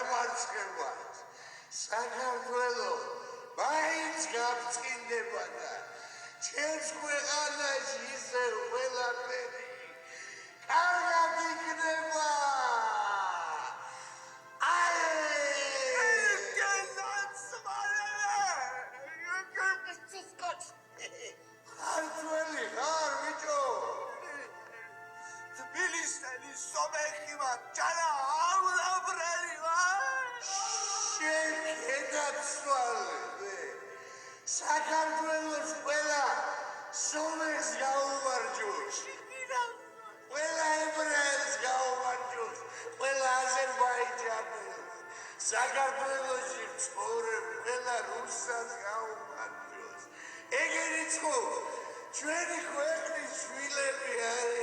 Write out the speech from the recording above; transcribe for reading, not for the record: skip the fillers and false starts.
დამარცხებაც საქართველო მაინც გაბწყინდება და ჩემს ქვეყანაში ისევ ყველაფერი კარგად იქნება. ქართველი ხარ ბიჭო? თბილისელი სომეხი ვარ, ჯანა აუბრალი ვარ. შეკედაცვალე საქართველოს ყველა სომეხს გაუმარჯოს, ყველა ებრაელს გაუმარჯოს, ყველა აზერბაიჯანელს, საქართველოში მცხოვრებ ყველა რუსას გაუმარჯოს. ეგ ერიცხო ჩვენი ქვეყნის შვილები არის.